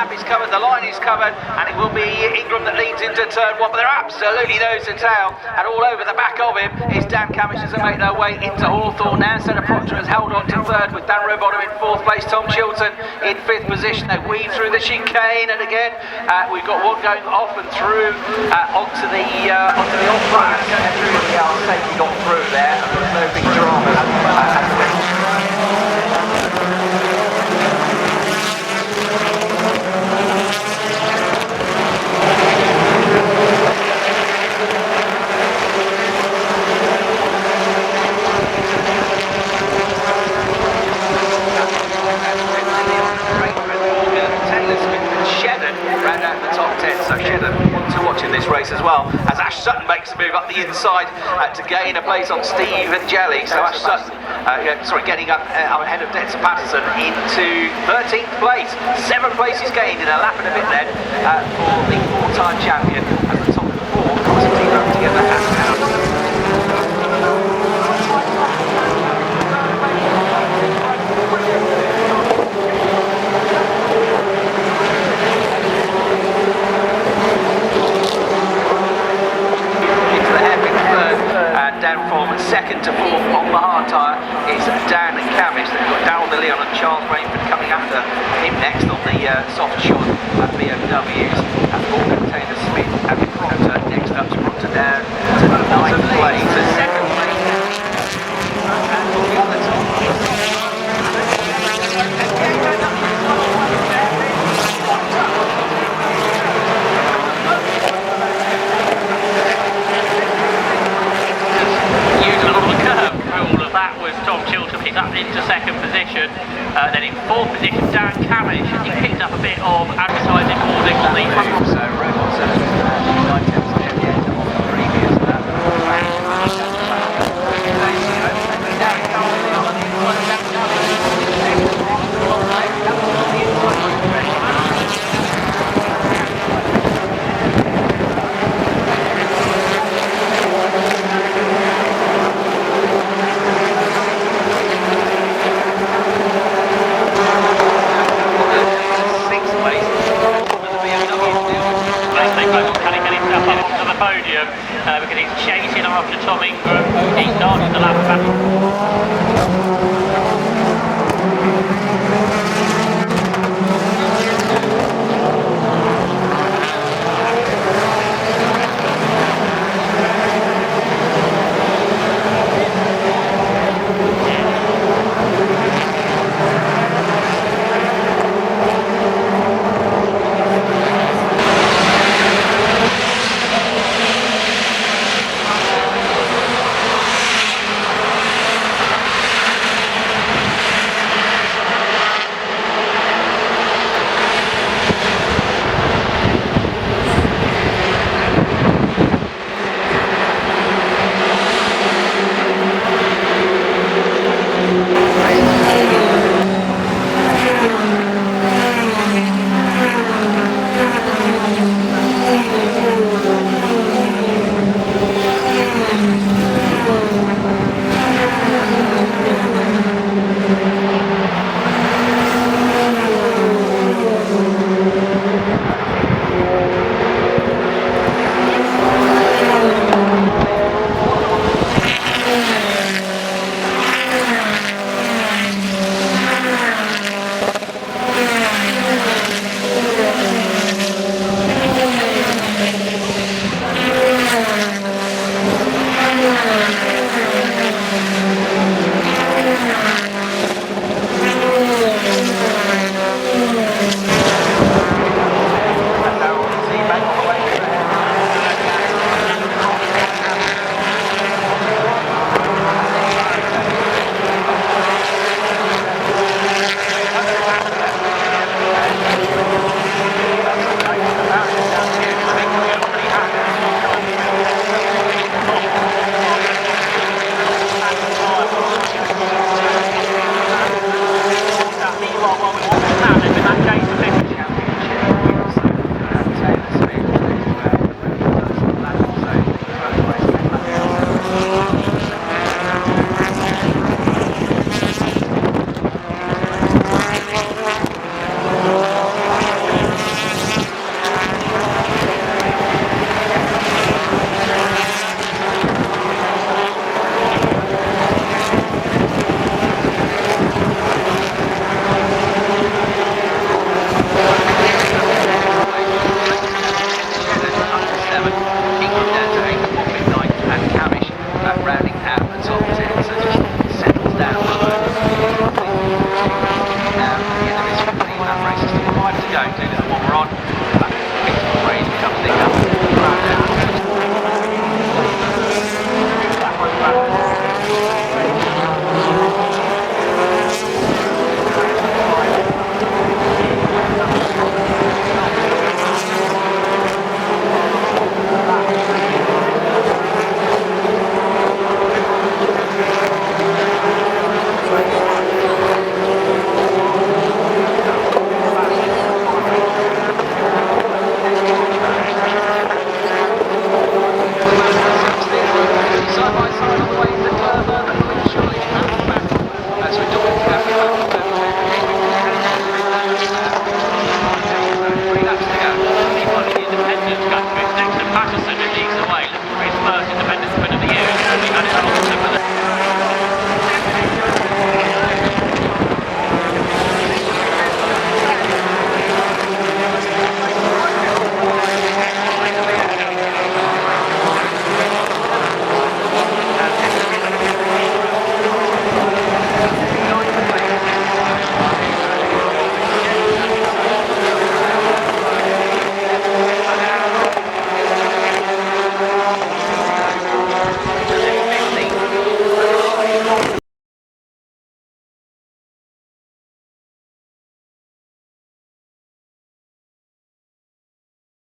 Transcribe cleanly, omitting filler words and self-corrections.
lap is covered, the line is covered, and it will be Ingram that leads into turn one, but they're absolutely nose to tail, and all over the back of him is Dan Camish as they make their way into Hawthorn. Now Senna Proctor has held on to third with Dan Rowbottom in fourth place, Tom Chilton in fifth position. They weave through the chicane, and again we've got one going off and through onto the off-track. Going through the safety got through there, and there's no big drama. To watching this race as well, as Ash Sutton makes a move up the inside to gain a place on Stephen Jelly. So Ash Sutton, getting up ahead of Denson Patterson into 13th place. 7 places gained in a lap and a bit then for the 4-time champion at the top of the 4. Constantine up together down from second to fourth on the hard tyre is Dan Camish. They've got Darryl Leon and Charles Rainford coming after him next on the soft shod BMWs. Morgan Taylor Smith and Proctor next up, Proctor down to 9th place. So second place and on the other top. That was Tom Chilton, he's up into second position. Then in fourth position, Dan Camish. He picked up a bit of advertising hoarding on the front. So Robots at 9 tenths near the end of the previous lap. Because he's chasing after Tom Ingram. He started the lap back.